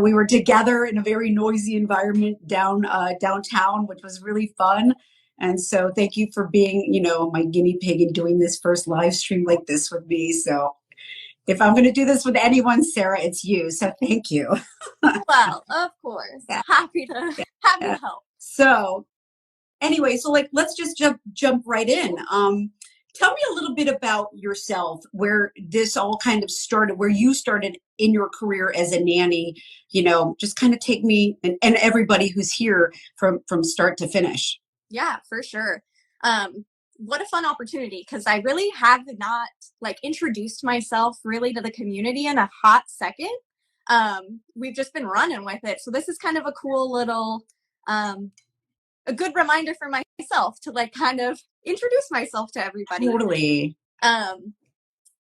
we were together in a very noisy environment downtown, which was really fun. And so thank you for being, my guinea pig and doing this first live stream like this with me. So if I'm going to do this with anyone, Sarah, it's you. So thank you. Well, of course. Yeah. Happy to Yeah. help. So anyway, so let's just jump right in. Tell me a little bit about yourself, where this all kind of started, where you started in your career as a nanny. Just kind of take me and everybody who's here from start to finish. Yeah, for sure. What a fun opportunity, because I really have not introduced myself really to the community in a hot second. We've just been running with it. So this is kind of a cool little a good reminder for myself to kind of introduce myself to everybody. Totally.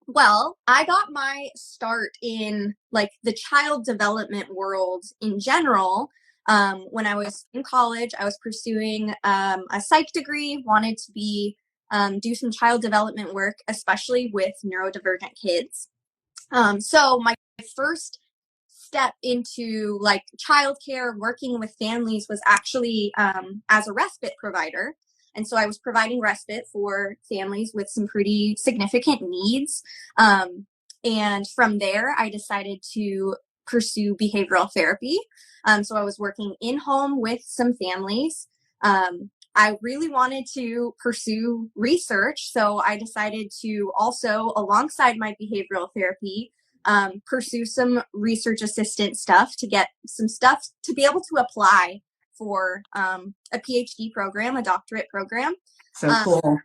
Well, I got my start in the child development world in general. When I was in college, I was pursuing a psych degree, wanted to do some child development work, especially with neurodivergent kids. So my first step into childcare, working with families, was actually as a respite provider. And so I was providing respite for families with some pretty significant needs. And from there, I decided to pursue behavioral therapy. So I was working in home with some families. I really wanted to pursue research. So I decided to also, alongside my behavioral therapy, pursue some research assistant stuff to get some stuff to be able to apply for a PhD program, a doctorate program. So cool.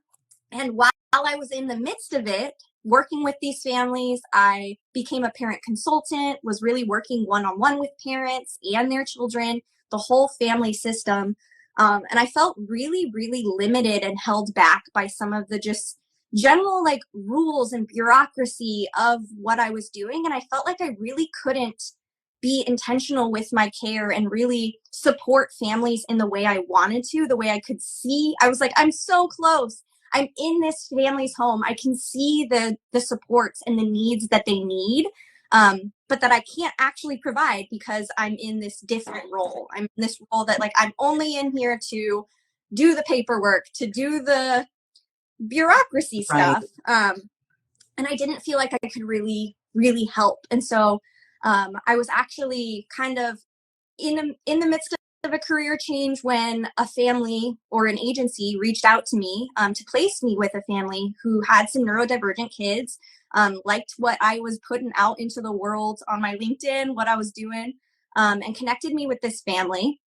And while I was in the midst of it, working with these families, I became a parent consultant, was really working one-on-one with parents and their children, the whole family system. And I felt really, really limited and held back by some of the just general rules and bureaucracy of what I was doing. And I felt like I really couldn't be intentional with my care and really support families in the way I wanted to, the way I could see. I was like, I'm so close. I'm in this family's home. I can see the supports and the needs that they need, but that I can't actually provide because I'm in this different role. I'm in this role that I'm only in here to do the paperwork, to do the bureaucracy stuff. Right. And I didn't feel like I could really, really help. And so I was actually kind of in the midst of a career change when a family or an agency reached out to me to place me with a family who had some neurodivergent kids, liked what I was putting out into the world on my LinkedIn, what I was doing, and connected me with this family.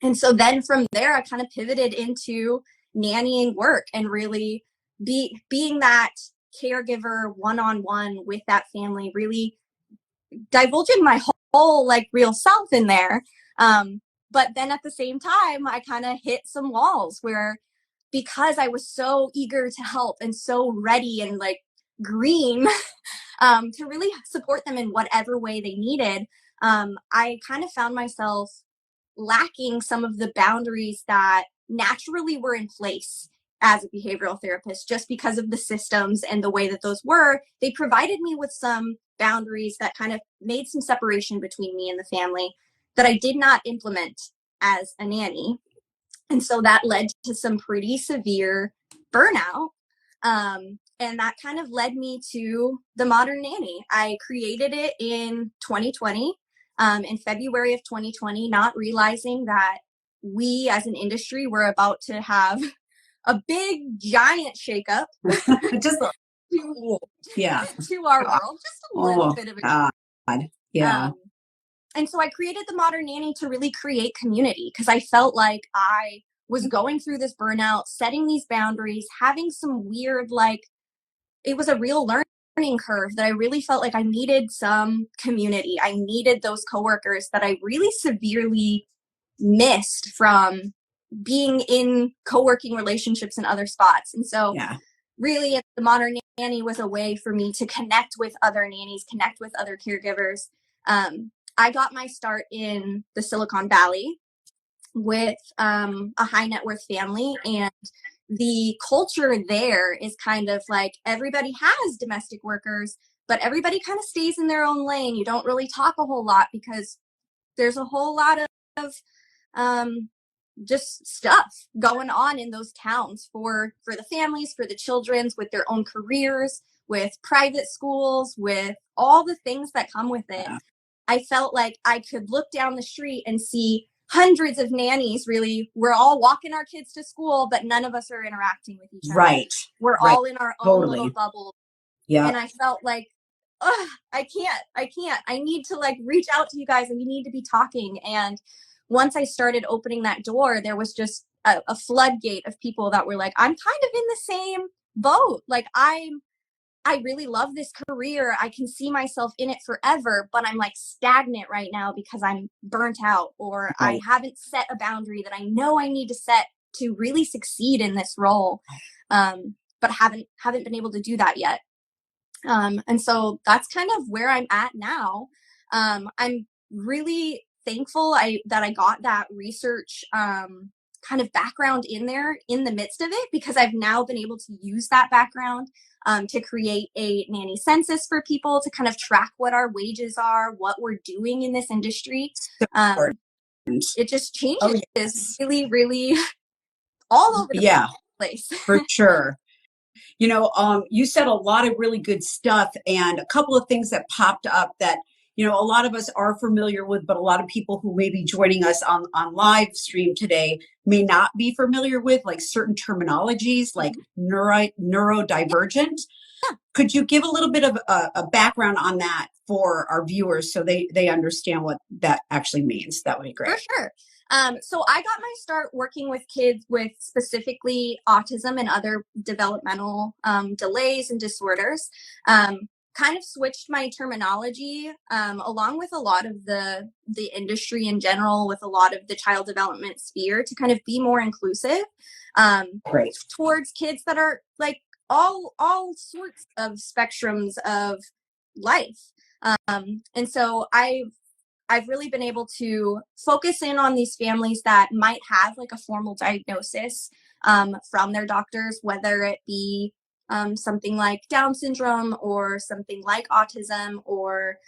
And so then from there, I kind of pivoted into nannying work and really being that caregiver one-on-one with that family, really divulging my whole real self in there. But then at the same time, I kind of hit some walls where, because I was so eager to help and so ready and green to really support them in whatever way they needed, I kind of found myself lacking some of the boundaries that naturally were in place as a behavioral therapist, just because of the systems and the way that those were. They provided me with some boundaries that kind of made some separation between me and the family that I did not implement as a nanny. And so that led to some pretty severe burnout. And that kind of led me to the Modern Nanny. I created it in 2020, in February of 2020, not realizing that we as an industry were about to have a big, giant shakeup. Just yeah. To our world, just a little bit of a God. Yeah. And so I created the Modern Nanny to really create community, because I felt like I was going through this burnout, setting these boundaries, having some weird, it was a real learning curve that I really felt like I needed some community. I needed those coworkers that I really severely missed from being in co-working relationships in other spots. And so really the Modern Nanny was a way for me to connect with other nannies, connect with other caregivers. I got my start in the Silicon Valley with a high net worth family, and the culture there is kind of everybody has domestic workers, but everybody kind of stays in their own lane. You don't really talk a whole lot because there's a whole lot of just stuff going on in those towns for the families, for the children's, with their own careers, with private schools, with all the things that come with it. I felt like I could look down the street and see hundreds of nannies. Really, we're all walking our kids to school, but none of us are interacting with each other. Right. We're all in our own little bubble. Yeah. And I felt like, I can't. I need to like reach out to you guys, and we need to be talking. And once I started opening that door, there was just a floodgate of people that were like, I'm kind of in the same boat. Like I really love this career. I can see myself in it forever, but I'm like stagnant right now because I'm burnt out, or I haven't set a boundary that I know I need to set to really succeed in this role. But haven't been able to do that yet. And so that's kind of where I'm at now. I'm really thankful that I got that research kind of background in there in the midst of it, because I've now been able to use that background to create a nanny census for people to kind of track what our wages are, what we're doing in this industry. It just changes really, really all over the place. For sure. You know, you said a lot of really good stuff, and a couple of things that popped up that, you know, a lot of us are familiar with, but a lot of people who may be joining us on live stream today may not be familiar with, like certain terminologies like neurodivergent. Yeah. Could you give a little bit of a background on that for our viewers so they understand what that actually means? That would be great. For sure. So I got my start working with kids with specifically autism and other developmental delays and disorders. Kind of switched my terminology along with a lot of the industry in general, with a lot of the child development sphere, to kind of be more inclusive towards kids that are like all sorts of spectrums of life. And so I've really been able to focus in on these families that might have like a formal diagnosis from their doctors, whether it be something like Down syndrome or something like autism or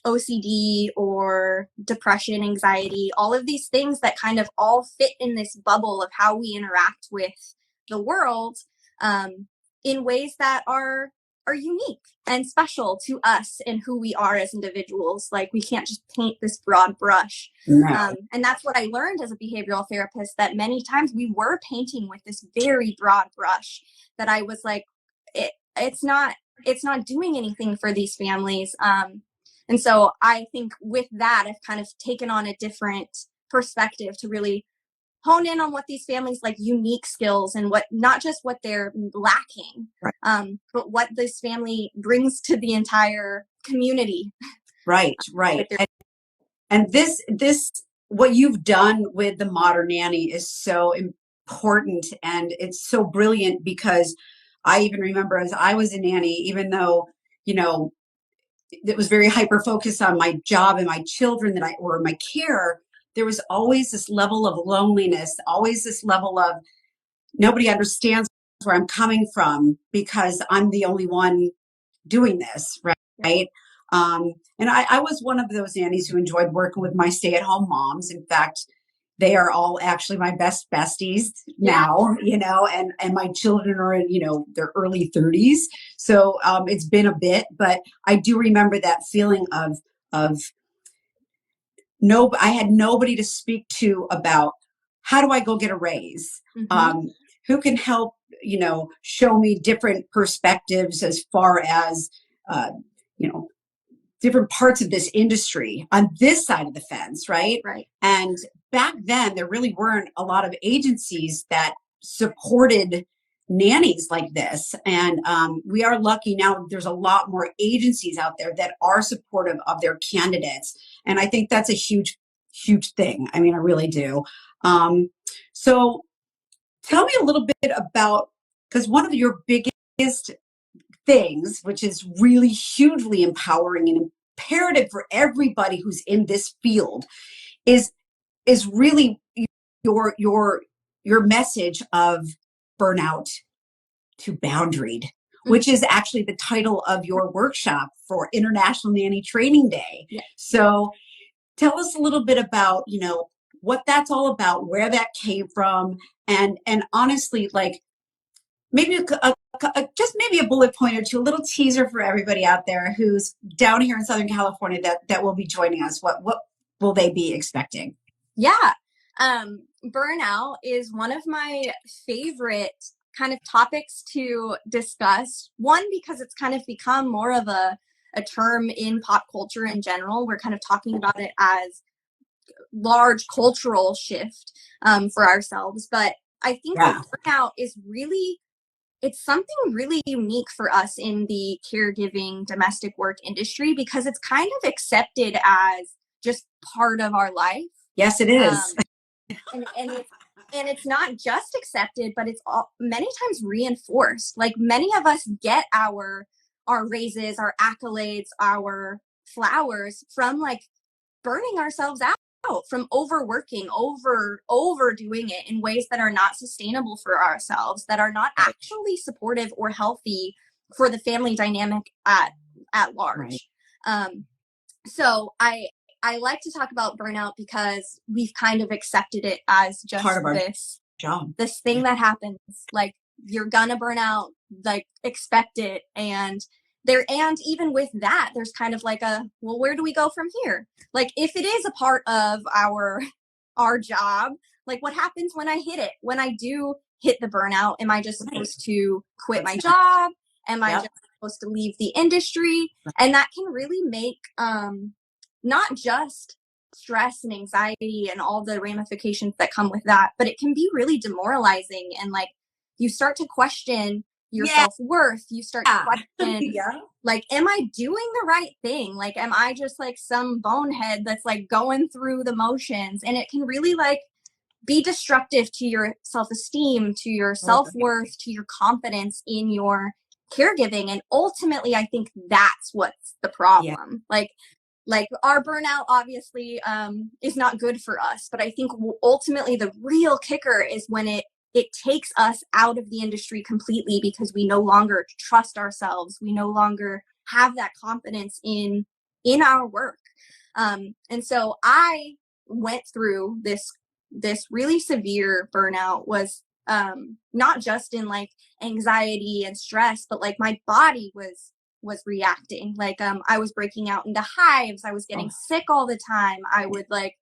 OCD or depression, anxiety, all of these things that kind of all fit in this bubble of how we interact with the world in ways that are unique and special to us and who we are as individuals. Like we can't just paint this broad brush. No. And that's what I learned as a behavioral therapist, that many times we were painting with this very broad brush, that I was like, it's not doing anything for these families. And so I think with that, I've kind of taken on a different perspective to really hone in on what these families like unique skills and what, not just what they're lacking, but what this family brings to the entire community. Right. And this, what you've done with the Modern Nanny is so important, and it's so brilliant, because I even remember as I was a nanny, even though, you know, it was very hyper focused on my job and my children or my care, there was always this level of loneliness, always this level of nobody understands where I'm coming from because I'm the only one doing this, right? And I was one of those nannies who enjoyed working with my stay-at-home moms. In fact, they are all actually my best besties now, you know, and my children are in, you know, their early 30s. So it's been a bit, but I do remember that feeling of I had nobody to speak to about how do I go get a raise? Who can help, you know, show me different perspectives as far as, you know, different parts of this industry on this side of the fence, right? And back then, there really weren't a lot of agencies that supported nannies like this. And we are lucky now. There's a lot more agencies out there that are supportive of their candidates. And I think that's a huge, huge thing. I mean, I really do. So tell me a little bit about, because one of your biggest things, which is really hugely empowering and imperative for everybody who's in this field, is really your message of burnout to boundaried, which is actually the title of your workshop for International Nanny Training Day. So Tell us a little bit about, you know, what that's all about, where that came from, and honestly, like maybe just maybe a bullet point or two, a little teaser for everybody out there who's down here in Southern California that will be joining us. What will they be expecting? Yeah. Burnout is one of my favorite kind of topics to discuss. One, because it's kind of become more of a term in pop culture in general. We're kind of talking about it as large cultural shift for ourselves. But I think Yeah. that burnout is really, it's something really unique for us in the caregiving domestic work industry because it's kind of accepted as just part of our life. Yes, it is. Um, and it's not just accepted, but it's all, many times reinforced. Like many of us get our raises, our accolades, our flowers from like burning ourselves out, from overworking, overdoing it in ways that are not sustainable for ourselves, that are not actually supportive or healthy for the family dynamic at Right. large. So I like to talk about burnout because we've kind of accepted it as just Part of our this job. this thing that happens. Like you're gonna burn out, like expect it. And even with that, there's kind of like a, well, where do we go from here? Like if it is a part of our job, like what happens when I hit it? When I do hit the burnout, am I just supposed to quit my job? Am I just supposed to leave the industry? And that can really make not just stress and anxiety and all the ramifications that come with that, but it can be really demoralizing. And like you start to question your self-worth. You start to question, like, am I doing the right thing? Like, am I just like some bonehead that's like going through the motions? And it can really like be destructive to your self-esteem, to your self-worth, to your confidence in your caregiving. And ultimately, I think that's what's the problem. Like our burnout obviously is not good for us, but I think ultimately the real kicker is when it takes us out of the industry completely because we no longer trust ourselves. We no longer have that confidence in our work. And so I went through this really severe burnout. Was not just in like anxiety and stress, but like my body was reacting. Like I was breaking out into hives. I was getting sick all the time. I would like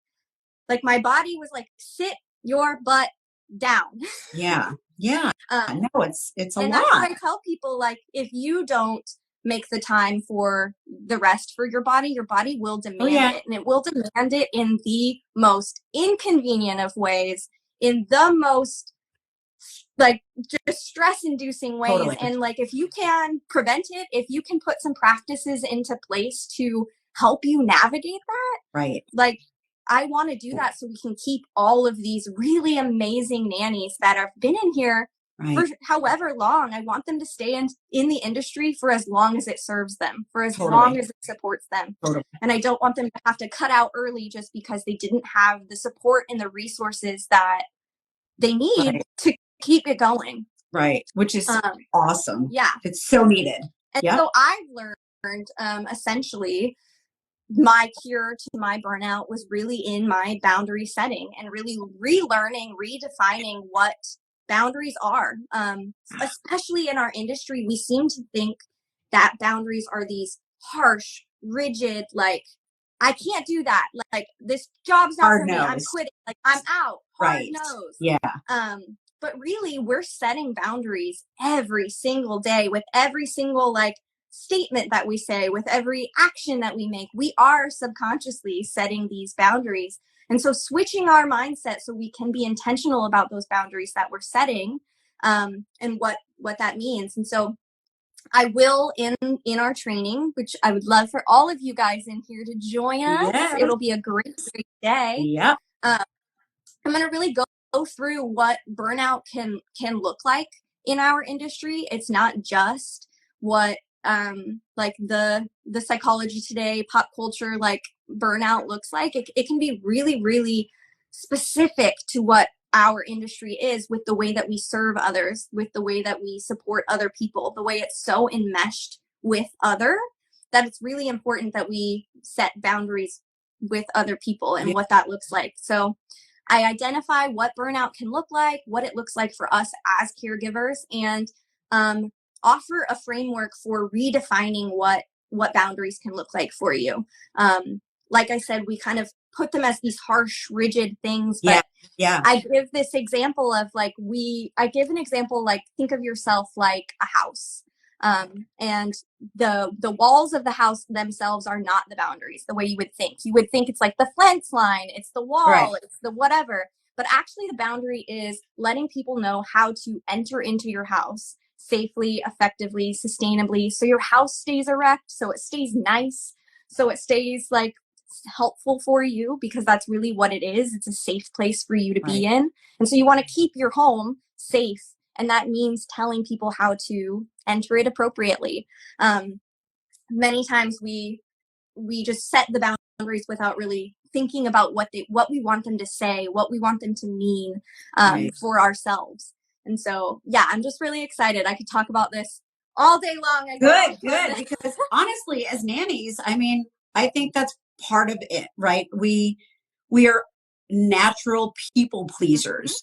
my body was like, sit your butt down. Yeah. No, it's a and lot. that's what I tell people. Like if you don't make the time for the rest for your body will demand it, and it will demand it in the most inconvenient of ways, in the most like just stress inducing ways. Totally. And like if you can prevent it, if you can put some practices into place to help you navigate that, like I want to do that so we can keep all of these really amazing nannies that have been in here for however long. I want them to stay in the industry for as long as it serves them, for as long as it supports them. And I don't want them to have to cut out early just because they didn't have the support and the resources that they need to keep it going. Which is awesome. Yeah. It's so needed. And so I've learned essentially my cure to my burnout was really in my boundary setting and really relearning, redefining what boundaries are. Especially in our industry, we seem to think that boundaries are these harsh, rigid, like, I can't do that. Like, this job's not for me. I'm quitting. Like, I'm out. Hard nose. But really, we're setting boundaries every single day with every single, like, statement that we say, with every action that we make. We are subconsciously setting these boundaries. And so switching our mindset so we can be intentional about those boundaries that we're setting, and what that means. And so I will in our training, which I would love for all of you guys in here to join us. It'll be a great day. I'm going to really go through what burnout can look like in our industry. It's not just what like the psychology today, pop culture, like burnout looks like. It can be really, really specific to what our industry is, with the way that we serve others, with the way that we support other people, the way it's so enmeshed with other, that it's really important that we set boundaries with other people and what that looks like. So I identify what burnout can look like, what it looks like for us as caregivers, and offer a framework for redefining what boundaries can look like for you. Like I said, we kind of put them as these harsh, rigid things, but I give this example of like, I give an example, like, think of yourself like a house. And the walls of the house themselves are not the boundaries the way you would think. You would think it's like the fence line, it's the wall, it's the whatever. But actually the boundary is letting people know how to enter into your house safely, effectively, sustainably, so your house stays erect, so it stays nice, so it stays like helpful for you, because that's really what it is. It's a safe place for you to be in. And so you want to keep your home safe. And that means telling people how to enter it appropriately. Many times we just set the boundaries without really thinking about what we want them to say, what we want them to mean for ourselves. And so, yeah, I'm just really excited. I could talk about this all day long. Good. Because honestly, as nannies, I mean, I think that's part of it, right? We are natural people pleasers.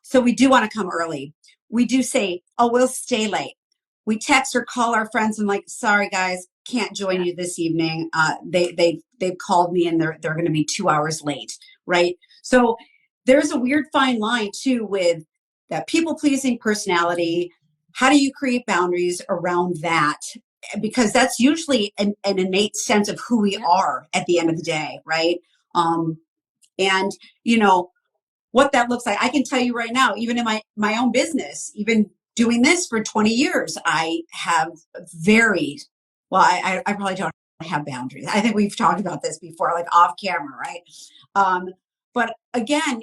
So we do want to come early. We do say, oh, we'll stay late. We text or call our friends and like, sorry guys, can't join you this evening. They've called me and they're going to be 2 hours late, right? So there's a weird fine line too with that people pleasing personality. How do you create boundaries around that? Because that's usually an innate sense of who we are at the end of the day, right? And what that looks like. I can tell you right now, even in my own business, even doing this for 20 years, I have I probably don't have boundaries. I think we've talked about this before, like off camera, right? But again,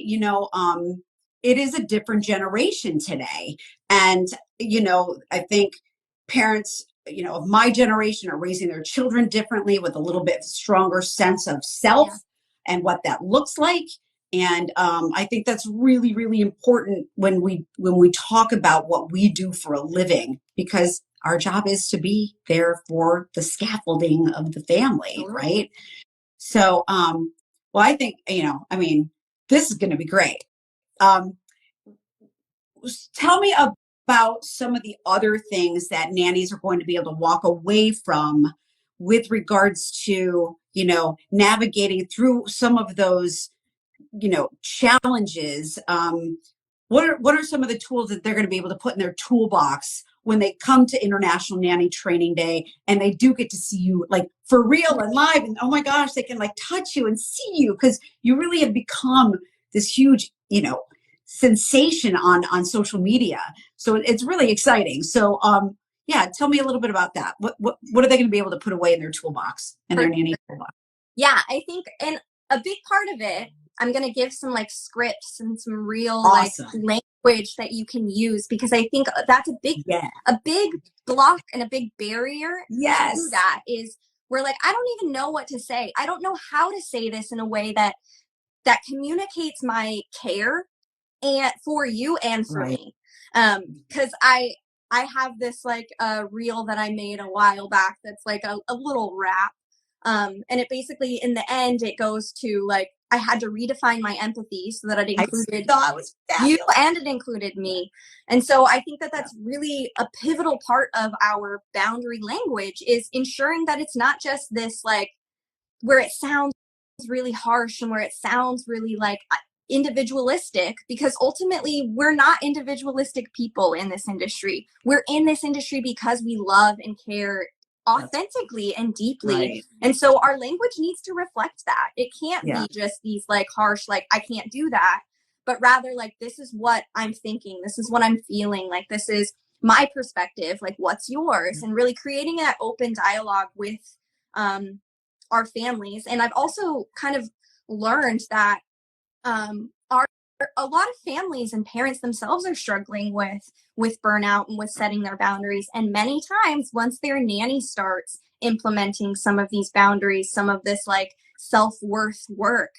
it is a different generation today. And, I think parents, of my generation are raising their children differently with a little bit stronger sense of self and what that looks like. And I think that's really, really important when we talk about what we do for a living, because our job is to be there for the scaffolding of the family, right? So, I think, this is going to be great. Tell me about some of the other things that nannies are going to be able to walk away from with regards to, navigating through some of those challenges. What are some of the tools that they're going to be able to put in their toolbox when they come to International Nanny Training Day and they do get to see you like for real and live, and oh my gosh, they can like touch you and see you because you really have become this huge sensation on social media. So it's really exciting. So tell me a little bit about that. What are they going to be able to put away in their toolbox, in their nanny toolbox? Yeah, I think, and a big part of it, I'm going to give some like scripts and some real like language that you can use, because I think that's a big block and a big barrier to that is we're like, I don't even know what to say. I don't know how to say this in a way that communicates my care and for you and for me. Cause I have this like reel that I made a while back that's like a little rap. And it basically, in the end, it goes to like, I had to redefine my empathy so that it included you and it included me. And so I think that that's really a pivotal part of our boundary language, is ensuring that it's not just this like where it sounds really harsh and where it sounds really like individualistic, because ultimately we're not individualistic people in this industry. We're in this industry because we love and care authentically and deeply. And so our language needs to reflect that. It can't be just these like harsh, like, I can't do that, but rather like, this is what I'm thinking. This is what I'm feeling. Like, this is my perspective. Like, what's yours? And really creating that open dialogue with our families. And I've also kind of learned that a lot of families and parents themselves are struggling with burnout and with setting their boundaries. And many times, once their nanny starts implementing some of these boundaries, some of this like self-worth work,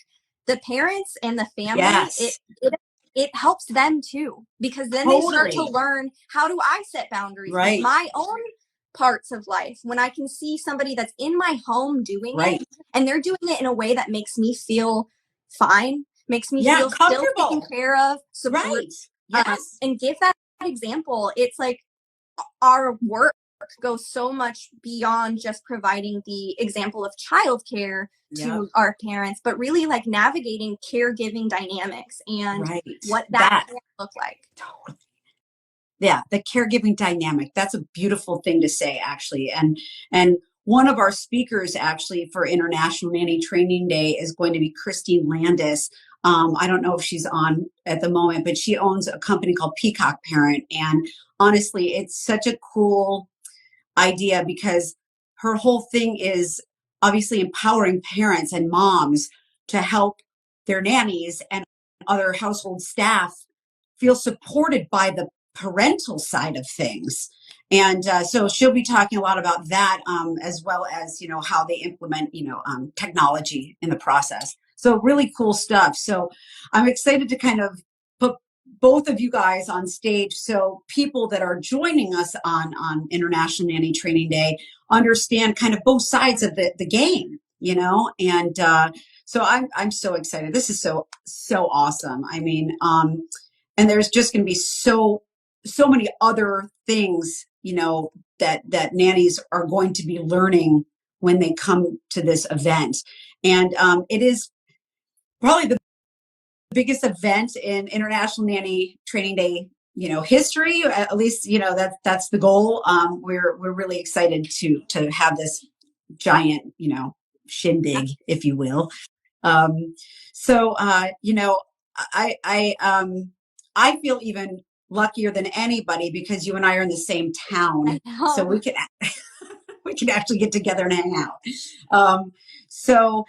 the parents and the family, it helps them too, because then they start to learn, how do I set boundaries with my own parts of life, when I can see somebody that's in my home doing Right. it, and they're doing it in a way that makes me feel fine, makes me Yeah. feel still taken Comfortable. care of, support, Right. Yes. and give that example. It's like our work goes so much beyond just providing the example of childcare Yep. to our parents, but really like navigating caregiving dynamics and Right. what that That. can look like. Totally. Yeah, the caregiving dynamic. That's a beautiful thing to say, actually. And one of our speakers actually for International Nanny Training Day is going to be Christine Landis. I don't know if she's on at the moment, but she owns a company called Peacock Parent. And honestly, it's such a cool idea because her whole thing is obviously empowering parents and moms to help their nannies and other household staff feel supported by the parental side of things. And so she'll be talking a lot about that, as well as, how they implement, technology in the process. So really cool stuff. So I'm excited to kind of put both of you guys on stage so people that are joining us on International Nanny Training Day understand kind of both sides of the game, and so I'm so excited. This is so awesome. I mean, and there's just going to be so many other things, that nannies are going to be learning when they come to this event. And it is probably the biggest event in International Nanny Training Day, history. At least, that's the goal. We're really excited to have this giant, shindig, if you will. Um, so, I feel even luckier than anybody because you and I are in the same town, so we can we can actually get together and hang out. Um, so,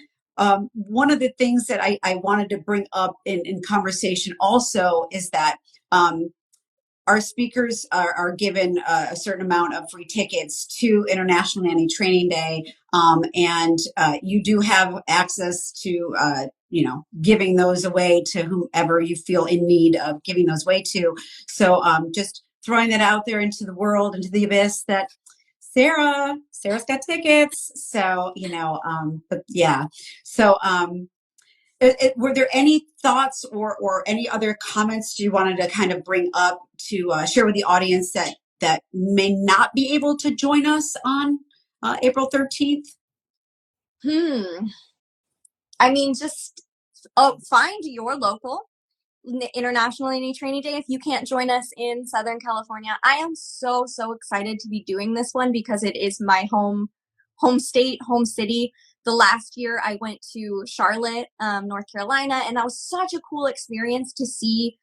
one of the things that I wanted to bring up in conversation also is that. Our speakers are given a certain amount of free tickets to International Nanny Training Day, and you do have access to, giving those away to whomever you feel in need of giving those away to. So just throwing that out there into the world, into the abyss, that Sarah's got tickets. So, but yeah. So, were there any thoughts or any other comments you wanted to kind of bring up to share with the audience that may not be able to join us on April 13th? I mean, just find your local International Nanny Training Day if you can't join us in Southern California. I am so excited to be doing this one because it is my home state, home city. The last year I went to Charlotte, North Carolina, and that was such a cool experience to see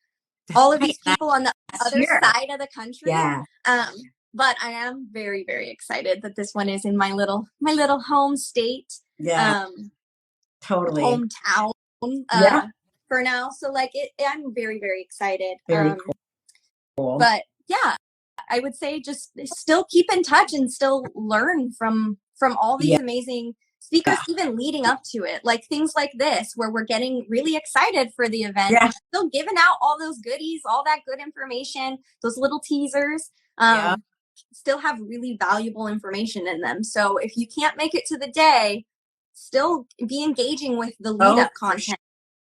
all of these people on the other side of the country. Yeah. But I am very excited that this one is in my little home state. Yeah. Totally. Hometown. Yeah. For now. So I'm very excited. Very cool. But yeah, I would say just still keep in touch and still learn from all these amazing speakers, even leading up to it. Like things like this, where we're getting really excited for the event. Yeah. Still giving out all those goodies, all that good information, those little teasers. Still have really valuable information in them. So if you can't make it to the day, still be engaging with the lead up content.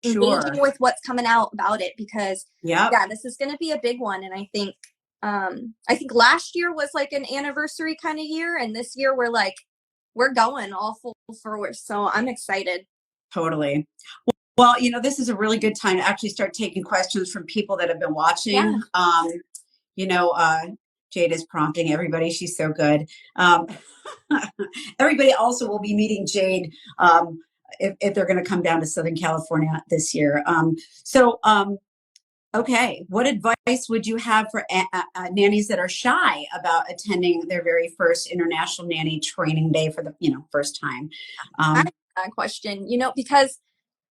Engaging with what's coming out about it, because this is going to be a big one. And I think last year was like an anniversary kind of year, and this year we're going all full force. So I'm excited. Totally. Well, this is a really good time to actually start taking questions from people that have been watching. Jade is prompting everybody. She's so good. Everybody also will be meeting Jade if they're going to come down to Southern California this year. Okay, what advice would you have for nannies that are shy about attending their very first International Nanny Training Day for the first time? I have that question, because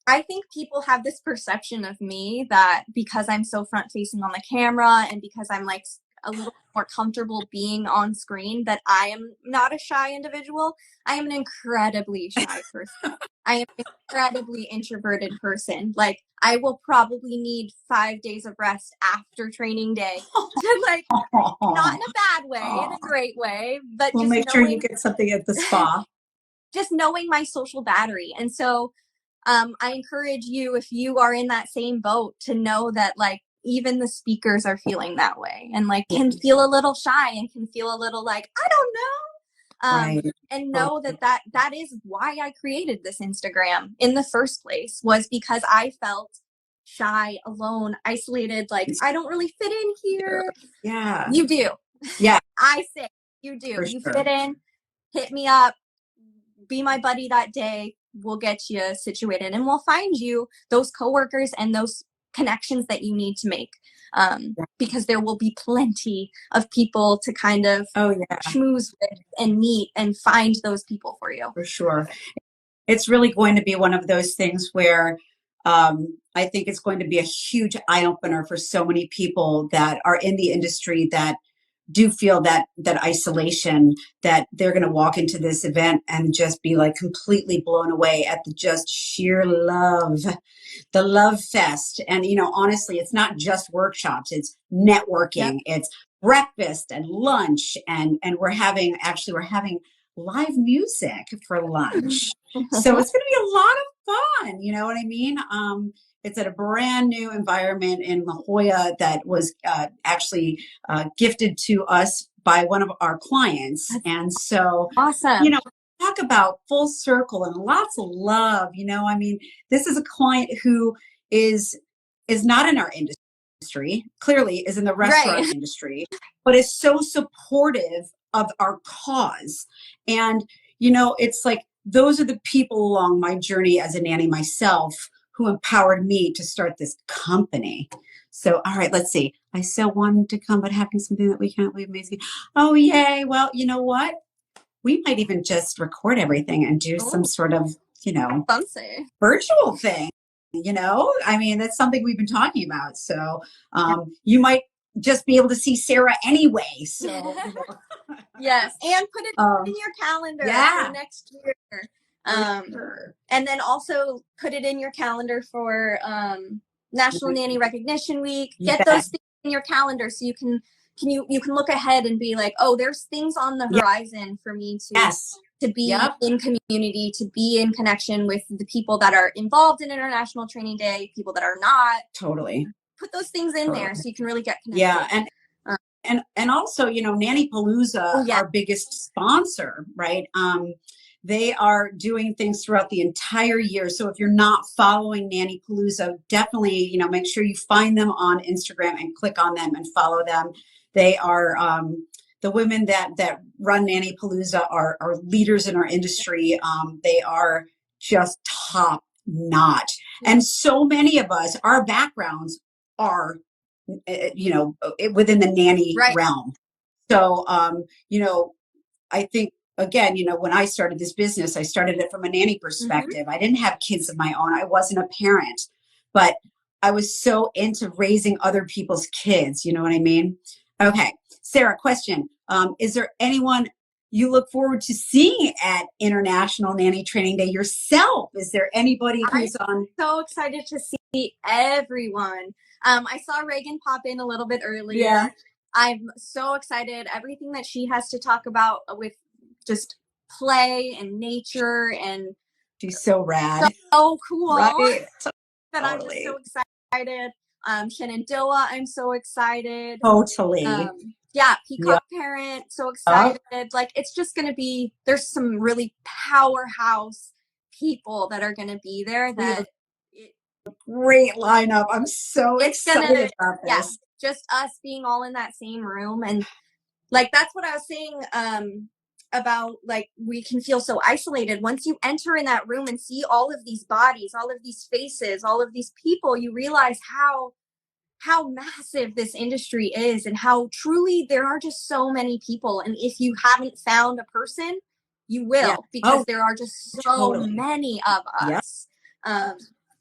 I think people have this perception of me that because I'm so front facing on the camera and because I'm like a little more comfortable being on screen, that I am not a shy individual. I am an incredibly shy person. I am an incredibly introverted person. Like, I will probably need 5 days of rest after training day to, like, not in a bad way, in a great way, but We'll just make sure you get something at the spa. just knowing my social battery. And so I encourage you, if you are in that same boat, to know that, like, even the speakers are feeling that way, and, like, can feel a little shy and can feel a little like, I don't know. Right. And know that is why I created this Instagram in the first place, was because I felt shy, alone, isolated, like, I don't really fit in here. Yeah. You do. Yeah. I say you do. For You sure. fit in, hit me up, be my buddy that day. We'll get you situated, and we'll find you those coworkers and those connections that you need to make. Because there will be plenty of people to kind of schmooze with and meet and find those people for you. For sure. It's really going to be one of those things where I think it's going to be a huge eye opener for so many people that are in the industry that do feel that isolation, that they're going to walk into this event and just be like completely blown away at the just sheer love, the love fest. And, you know, honestly, it's not just workshops, it's networking, it's breakfast and lunch. And we're having live music for lunch. So it's going to be a lot of fun. You know what I mean? It's at a brand new environment in La Jolla that was actually gifted to us by one of our clients. And so, awesome. You know, talk about full circle and lots of love. You know, I mean, this is a client who is not in our industry, clearly is in the restaurant industry, but is so supportive of our cause. And, you know, it's like, those are the people along my journey as a nanny myself who empowered me to start this company. So, all right, let's see. I so wanted to come, but having something that we can't leave amazing. Oh, yay. Well, you know what? We might even just record everything and do some sort of, you know, fancy virtual thing. You know, I mean, that's something we've been talking about. So you might just be able to see Sarah anyway. So, you know. Yes, and put it in your calendar for next year. And then also put it in your calendar for National Nanny Recognition Week. Get those things in your calendar so you can look ahead and be like, oh, there's things on the horizon for me to be in community, to be in connection with the people that are involved in International Training Day, people that are not. Totally. Put those things in there so you can really get connected. Yeah, and also, you know, Nanny Palooza, our biggest sponsor, right? They are doing things throughout the entire year. So if you're not following Nanny Palooza, definitely, you know, make sure you find them on Instagram and click on them and follow them. They are the women that run Nanny Palooza are leaders in our industry. They are just top notch, and so many of us, our backgrounds are, you know, within the nanny realm. So, you know, I think, again, you know, when I started this business, I started it from a nanny perspective. I didn't have kids of my own. I wasn't a parent, but I was so into raising other people's kids. You know what I mean? Okay. Sarah, question. Is there anyone you look forward to seeing at International Nanny Training Day yourself? Is there anybody who's on? So excited to see everyone. I saw Reagan pop in a little bit earlier. Yeah. I'm so excited. Everything that she has to talk about with just play and nature, and she's so rad. So cool. Right. That I'm just so excited. Shenandoah, I'm so excited. Totally. Peacock Parent, so excited. Like, it's just going to be, there's some really powerhouse people that are going to be there. Great lineup. I'm so excited about this. Yeah, just us being all in that same room. And like, that's what I was saying about, like, we can feel so isolated. Once you enter in that room and see all of these bodies, all of these faces, all of these people, you realize how massive this industry is, and how truly there are just so many people. And if you haven't found a person, you will, because there are just so many of us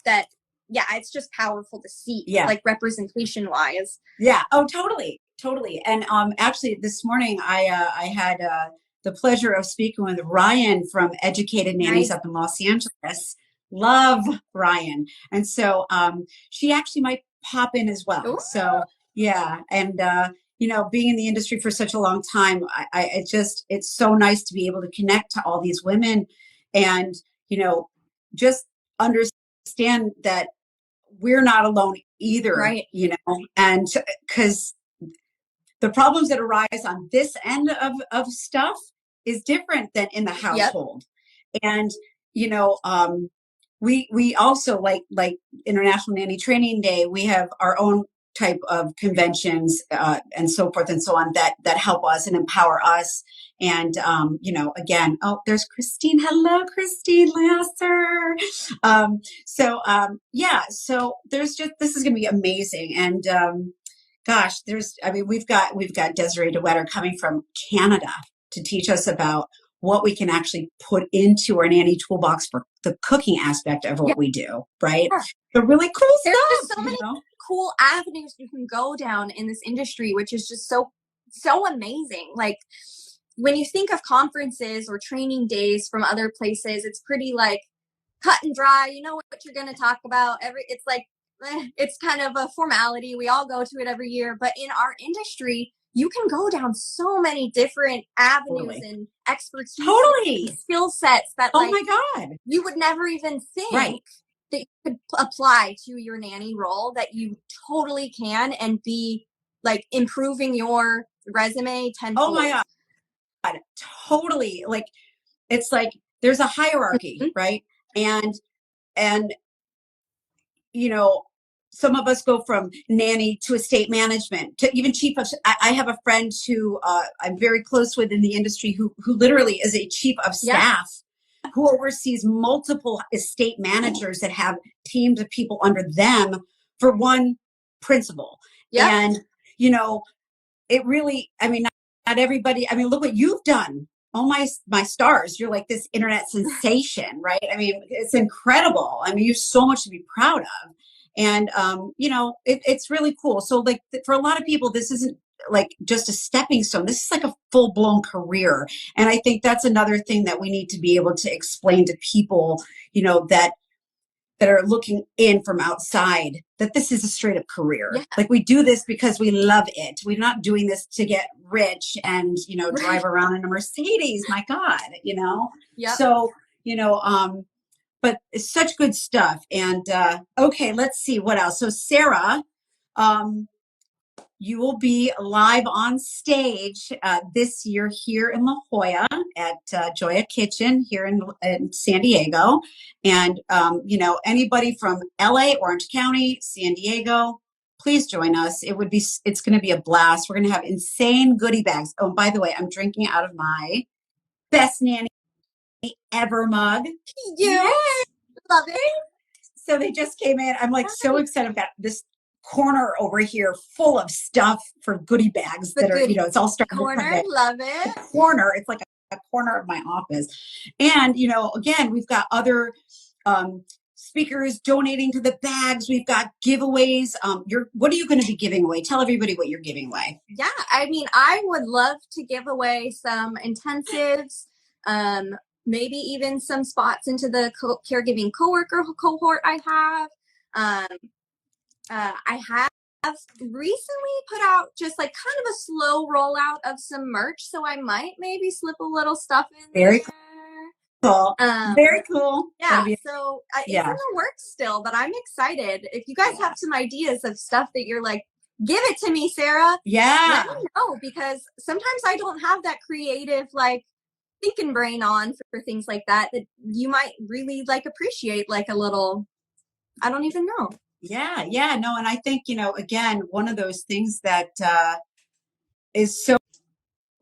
that it's just powerful to see, like, representation wise. Yeah. Oh, totally. Totally. And actually, this morning I had the pleasure of speaking with Ryan from Educated Nannies Nice. up in Los Angeles. Love Ryan, and so she actually might pop in as well. Ooh. So yeah, and being in the industry for such a long time, it's so nice to be able to connect to all these women, and just understand that we're not alone either. Right. And because the problems that arise on this end of stuff is different than in the household. Yep. And, we also like International Nanny Training Day, we have our own type of conventions and so forth and so on that help us and empower us. And, again, oh, there's Christine. Hello, Christine Lasser. So this is going to be amazing. And, gosh, we've got Desiree DeWetter coming from Canada to teach us about what we can actually put into our nanny toolbox for the cooking aspect of what we do, right? Yeah. The really cool There's stuff. Just so many cool avenues you can go down in this industry, which is just so amazing. Like when you think of conferences or training days from other places, it's pretty like cut and dry. You know what you're going to talk about. It's like it's kind of a formality. We all go to it every year, but in our industry, you can go down so many different avenues and expertise, and skill sets that my God, you would never even think that you could apply to your nanny role, that you totally can, and be like improving your resume tenfold. Oh my God, totally. Like it's like there's a hierarchy, right? And some of us go from nanny to estate management to even chief of. I have a friend who I'm very close with in the industry who literally is a chief of staff who oversees multiple estate managers that have teams of people under them for one principle. And it really, not everybody. Look what you've done. Oh my stars! You're like this internet sensation, right? It's incredible. You have so much to be proud of. And, it's really cool. So like for a lot of people, this isn't like just a stepping stone. This is like a full blown career. And I think that's another thing that we need to be able to explain to people, that are looking in from outside, that this is a straight up career. Yeah. Like we do this because we love it. We're not doing this to get rich and, drive around in a Mercedes. My God, So, but it's such good stuff. And okay, let's see what else. So Sarah, you will be live on stage this year here in La Jolla at Joya Kitchen here in San Diego. And, anybody from LA, Orange County, San Diego, please join us. It's going to be a blast. We're going to have insane goodie bags. Oh, and by the way, I'm drinking out of my Best Nanny Ever mug. Yes. Love it. So they just came in. I'm like so excited about this corner over here full of stuff for goodie bags that are, it's all starting corner. Love it. The corner. It's like a corner of my office. And, again, we've got other speakers donating to the bags. We've got giveaways. What are you going to be giving away? Tell everybody what you're giving away. Yeah. I would love to give away some intensives, maybe even some spots into the caregiving coworker cohort I have. I have recently put out just like kind of a slow rollout of some merch, so I might maybe slip a little stuff in there. Cool. Very cool. Yeah. So it's in the works still, but I'm excited. If you guys have some ideas of stuff that you're like, give it to me, Sarah. Yeah. Let me know, because sometimes I don't have that creative thinking brain on for things like that you might really appreciate, like a little, I don't even know. Yeah, no. And I think, again, one of those things that is so,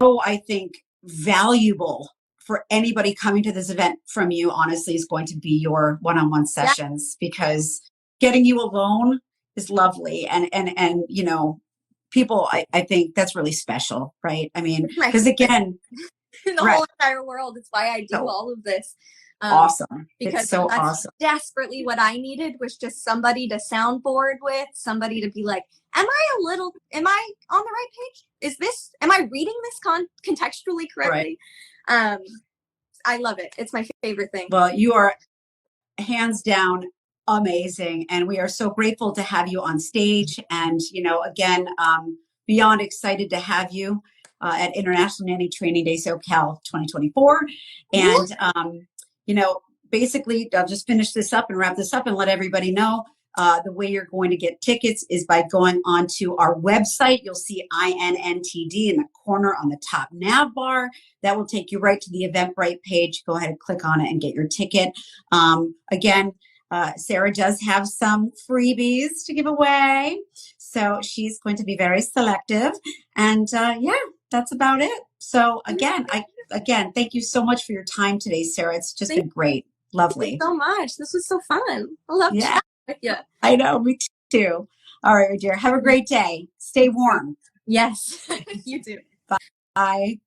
I think, valuable for anybody coming to this event from you, honestly, is going to be your one-on-one sessions, because getting you alone is lovely. And people, I think that's really special, right? Because again, in the whole entire world, it's why I do all of this. Awesome. Because it's so that's awesome. desperately what I needed, was just somebody to soundboard with, somebody to be like, am I on the right page? Am I reading this contextually correctly? Right. I love it. It's my favorite thing. Well, you are hands down amazing, and we are so grateful to have you on stage. And again, beyond excited to have you at International Nanny Training Day SoCal 2024. And basically, I'll just finish this up and wrap this up and let everybody know. The way you're going to get tickets is by going onto our website. You'll see INNTD in the corner on the top nav bar. That will take you right to the Eventbrite page. Go ahead and click on it and get your ticket. Again, Sarah does have some freebies to give away, so she's going to be very selective. And that's about it. So again, thank you so much for your time today, Sarah. It's just been great. Lovely. Thank you so much. This was so fun. I love chatting with you. I know, me too. All right, dear. Have a great day. Stay warm. Yes. You too. Bye.